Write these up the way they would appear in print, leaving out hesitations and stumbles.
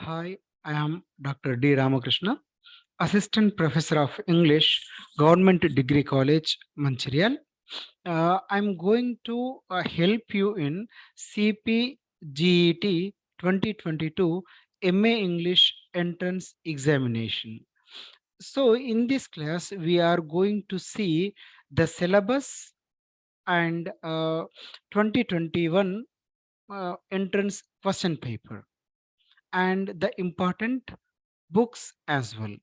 Hi, I am Dr. D. Ramakrishna, Assistant Professor of English, Government Degree College, Mancherial. I'm going to help you in CPGET 2022 MA English Entrance Examination. So, in this class, we are going to see the syllabus and 2021 entrance question paper and the important books as well.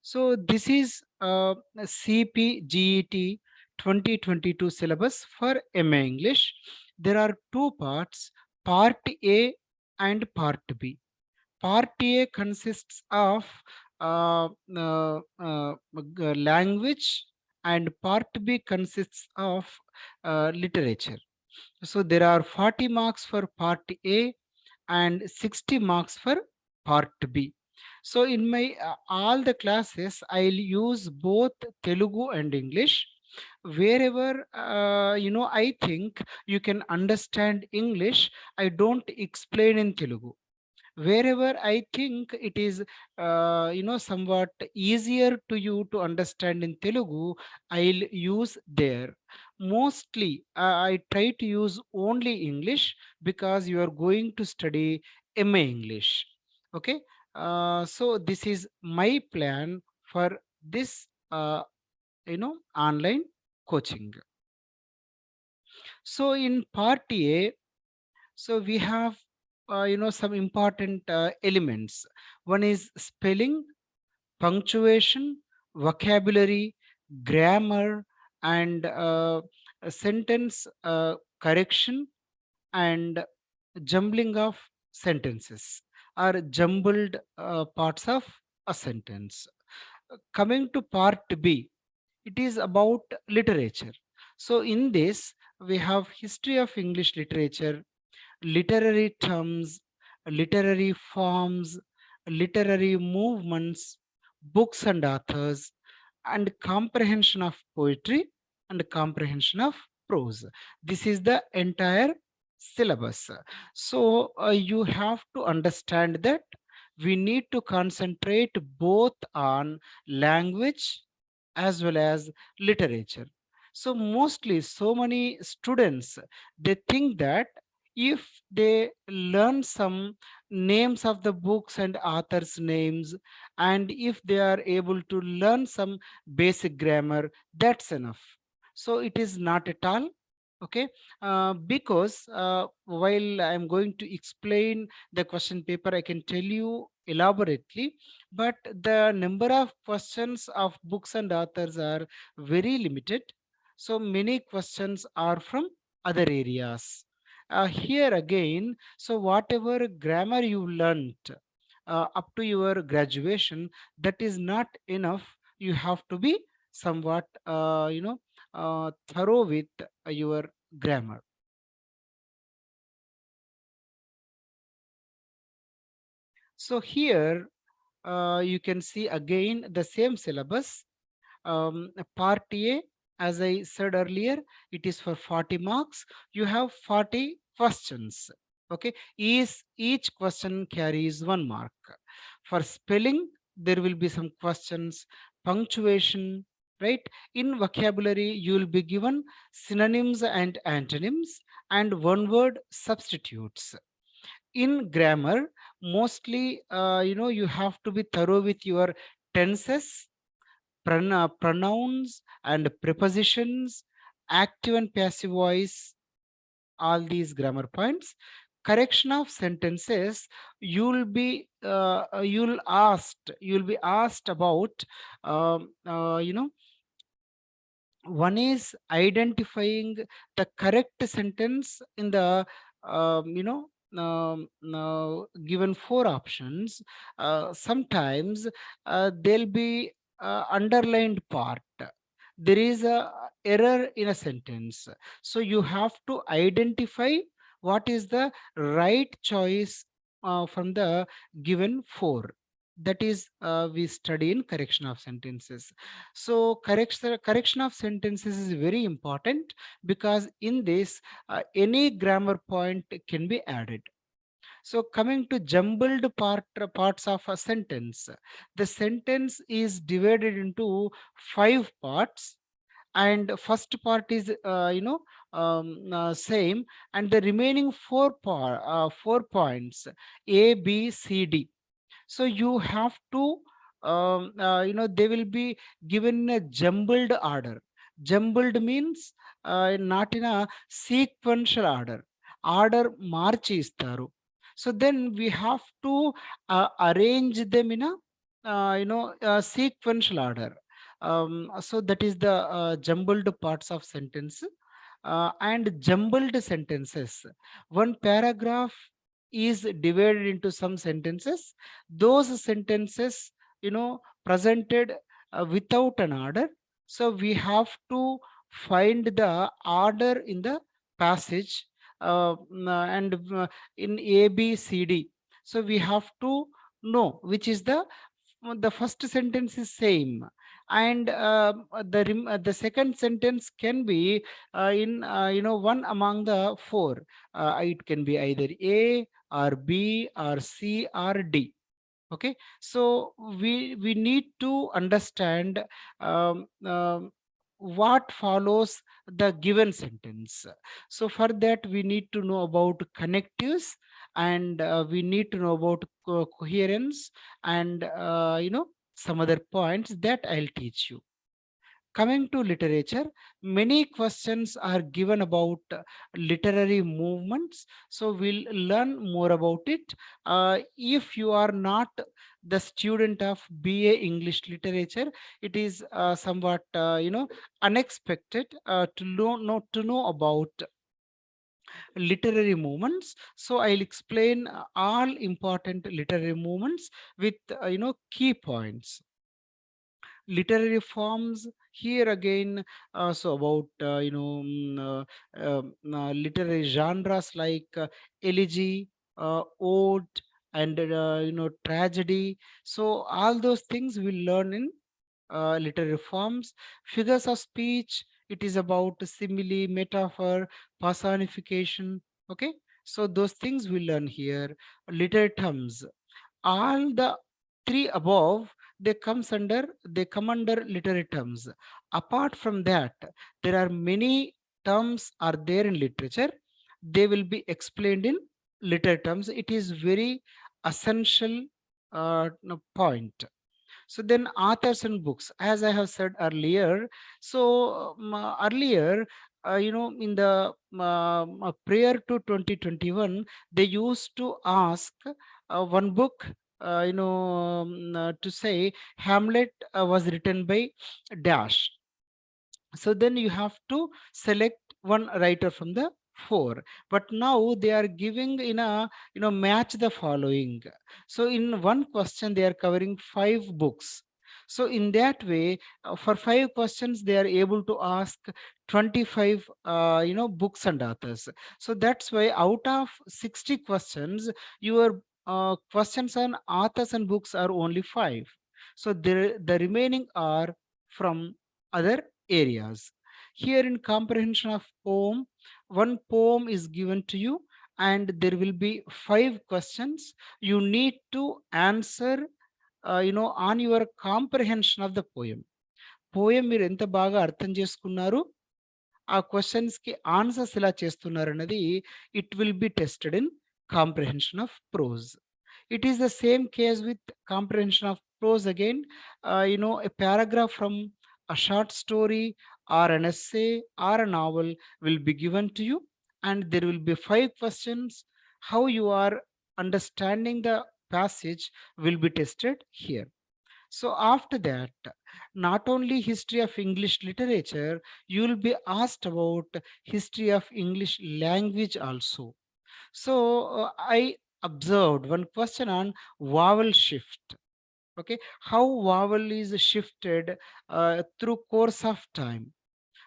So this is a CPGET 2022 syllabus for MA English. There are two parts, Part A and Part B. Part A consists of language, and Part B consists of literature. So there are 40 marks for Part A and 60 marks for Part B. So in my all the classes, I'll use both Telugu and English. Wherever I think you can understand English, I don't explain in Telugu. Wherever I think it is somewhat easier to you to understand in Telugu, I'll use there. Mostly I try to use only English because you are going to study MA English. Okay. So this is my plan for this online coaching. So in part A, so we have some important elements. One is spelling, punctuation, vocabulary, grammar, and a sentence correction, and jumbling of sentences or jumbled parts of a sentence. Coming to part B, it is about literature. So in this, we have history of English literature, literary terms, literary forms, literary movements, books and authors, and comprehension of poetry and comprehension of prose. This is the entire syllabus. So you have to understand that we need to concentrate both on language as well as literature. So mostly so many students, they think that if they learn some names of the books and authors names, and if they are able to learn some basic grammar, that's enough. So it is not at all. Okay. Because while I'm going to explain the question paper, I can tell you elaborately, but the number of questions of books and authors are very limited. So many questions are from other areas. Here again, so whatever grammar you learnt up to your graduation, that is not enough. You have to be somewhat thorough with your grammar. So here you can see again the same syllabus. Part A, as I said earlier, it is for 40 marks. You have 40 questions. Okay, each question carries 1 mark. For spelling, there will be some questions, punctuation, right? In vocabulary, you will be given synonyms and antonyms and one word substitutes. In grammar, mostly you have to be thorough with your tenses, pronouns and prepositions, active and passive voice, all these grammar points. Correction of sentences, you'll be asked about you know one is identifying the correct sentence in the given four options. Sometimes there'll be underlined part, there is a error in a sentence, so you have to identify what is the right choice from the given four. That is, we study in correction of sentences. So correction of sentences is very important, because in this, any grammar point can be added. So coming to jumbled parts of a sentence, the sentence is divided into five parts, and first part is same, and the remaining four points, A, B, C, D. So you have to, they will be given in a jumbled order. Jumbled means not in a sequential order. Order marchi istaru. So then we have to arrange them in a sequential order. So that is the jumbled parts of sentence. And jumbled sentences, one paragraph is divided into some sentences. Those sentences, presented without an order. So we have to find the order in the passage, and in A, B, C, D. So we have to know which is the first sentence is same, and the second sentence can be in one among the four. It can be either A or B or C or D. Okay, so we need to understand what follows the given sentence. So for that we need to know about connectives, and we need to know about coherence, and some other points that I'll teach you. Coming to literature, many questions are given about literary movements. So we'll learn more about it. If you are not the student of BA English Literature, it is somewhat unexpected to know about literary movements. So I'll explain all important literary movements with key points. Literary forms, here again, so about literary genres like elegy, ode, and tragedy. So all those things we'll learn in literary forms. Figures of speech, it is about simile, metaphor, personification. Okay, so those things we learn here. Literary terms, all the three above, they come under literary terms. Apart from that, there are many terms are there in literature. They will be explained in literary terms. It is very essential point. So then authors and books, as I have said earlier. So earlier, in the prior to 2021, they used to ask one book, to say Hamlet was written by dash. So then you have to select one writer from the four. But now they are giving in a, match the following. So in one question they are covering five books. So in that way, for five questions they are able to ask 25 books and authors. So that's why out of 60 questions, your questions on authors and books are only five. So the remaining are from other areas. Here in comprehension of poem, one poem is given to you, and there will be five questions. You need to answer, on your comprehension of the poem. Poem మీరు ఎంత బాగా అర్థం చేసుకున్నారు, ఆ questions కి answers ఎలా చేస్తున్నారు అన్నది, it will be tested in comprehension of prose. It is the same case with comprehension of prose again. A paragraph from a short story or an essay or a novel will be given to you, and there will be five questions. How you are understanding the passage will be tested here. So after that, not only history of English literature, you will be asked about history of English language also. So I observed one question on vowel shift. Okay, how vowel is shifted through course of time.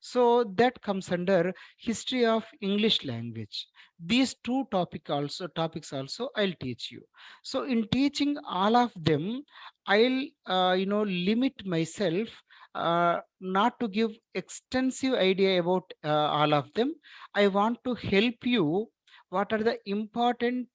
So that comes under history of English language. These two topics also I'll teach you. So in teaching all of them, I'll limit myself not to give extensive idea about all of them. I want to help you what are the important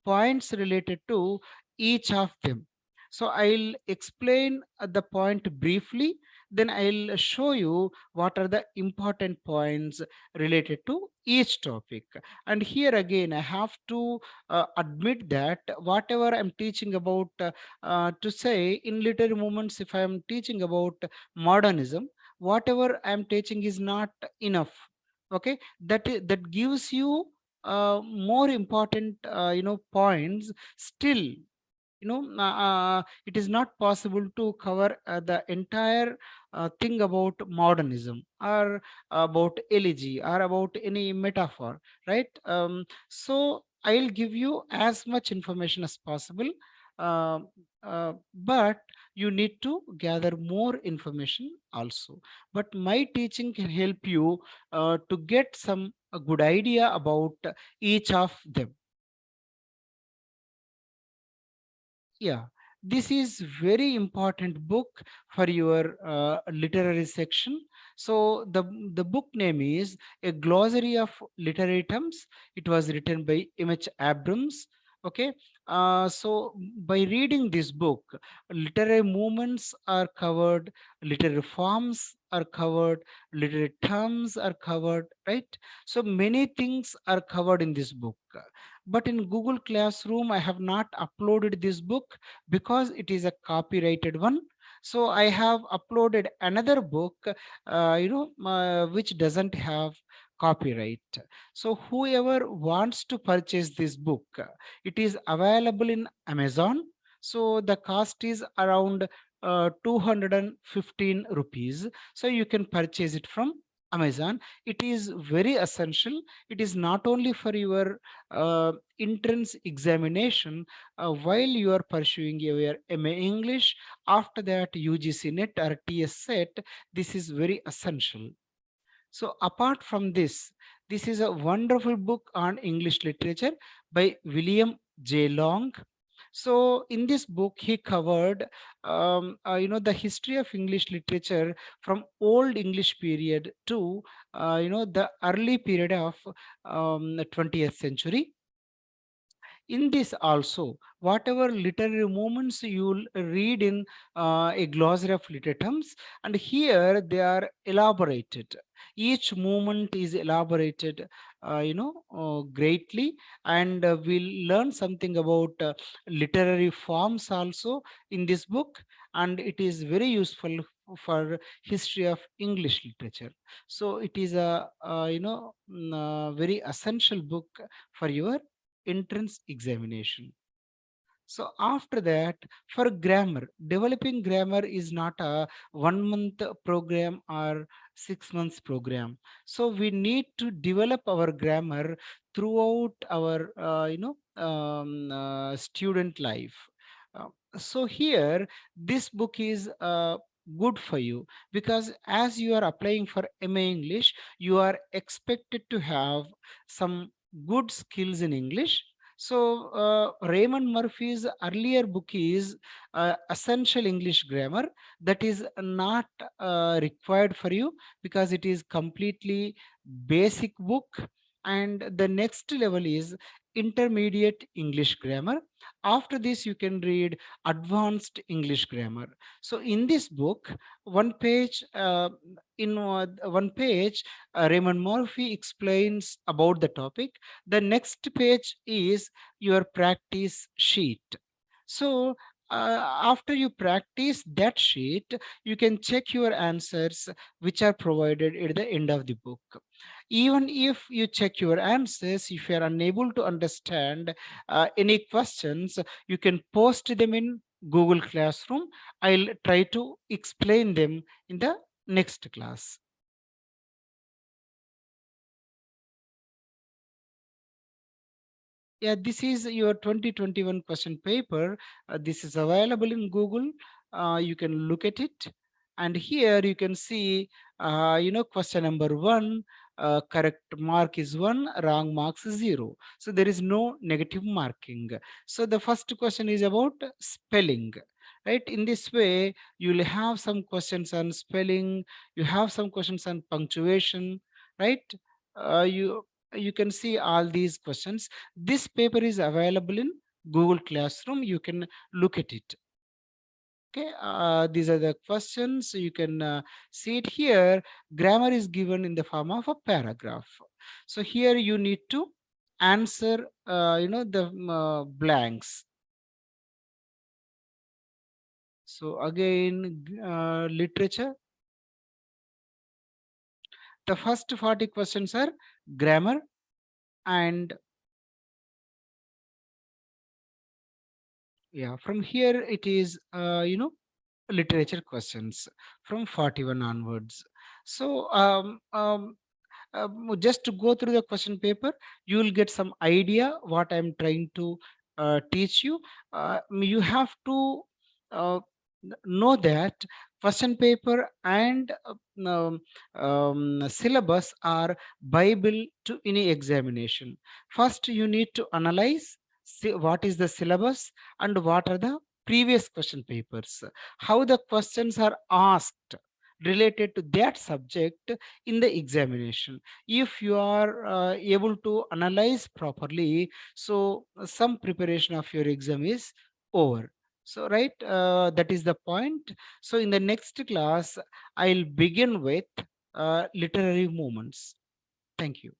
points related to each of them. So I'll explain the point briefly, then I'll show you what are the important points related to each topic. And here again, I have to admit that whatever I'm teaching about, to say in literary movements, if I am teaching about modernism, whatever I'm teaching is not enough. Okay, that gives you more important points still. It is not possible to cover the entire thing about modernism or about elegy or about any metaphor, right? So I'll give you as much information as possible, uh, but you need to gather more information also. But my teaching can help you to get some a good idea about each of them. Yeah, this is very important book for your literary section. So the book name is A Glossary of Literary Terms. It was written by M.H. Abrams. Okay, so by reading this book, literary movements are covered, literary forms are covered, literary terms are covered, right? So many things are covered in this book. But in Google Classroom, I have not uploaded this book because it is a copyrighted one. So I have uploaded another book, which doesn't have copyright. So whoever wants to purchase this book, it is available in Amazon. So the cost is around 215 rupees. So you can purchase it from Amazon. It is very essential. It is not only for your entrance examination while you are pursuing your MA English, after that UGC NET or TS set, this is very essential. So apart from this, this is a wonderful book on English literature by William J. Long. So in this book, he covered, the history of English literature from Old English period to, the early period of the 20th century. In this also, whatever literary movements you'll read in a glossary of literary terms, and here they are elaborated. Each movement is elaborated greatly, and we'll learn something about literary forms also in this book, and it is very useful for history of English literature. So it is a very essential book for your entrance examination. So after that, for grammar, developing grammar is not a 1 month program or 6 months program. So we need to develop our grammar throughout our student life. Uh, so here, this book is good for you because as you are applying for MA English, you are expected to have some good skills in English. So, Raymond Murphy's earlier book is Essential English Grammar. That is not required for you because it is completely basic book. And the next level is Intermediate English Grammar. After this, you can read Advanced English Grammar. So, in this book, one page, Raymond Murphy explains about the topic. The next page is your practice sheet. So after you practice that sheet, you can check your answers which are provided at the end of the book. Even if you check your answers, if you are unable to understand any questions, you can post them in Google Classroom. I'll try to explain them in the next class. Yeah, this is your 2021 question paper. This is available in Google. You can look at it. And here you can see Question number one, correct mark is 1, wrong marks is 0. So there is no negative marking. So the first question is about spelling. Right, in this way you will have some questions on spelling, you have some questions on punctuation, right? You can see all these questions. This paper is available in Google Classroom, you can look at it. Okay, these are the questions. You can see it here. Grammar is given in the form of a paragraph. So here you need to answer, the blanks. So again, literature. The first 40 questions are grammar, and yeah, from here it is, literature questions from 41 onwards. So just to go through the question paper, you will get some idea what I'm trying to teach you. You have to know that question paper and syllabus are bible to any examination. First you need to analyze, see what is the syllabus and what are the previous question papers, how the questions are asked related to that subject in the examination. If you are able to analyze properly, so some preparation of your exam is over. So right, that is the point. So in the next class I'll begin with literary movements. Thank you.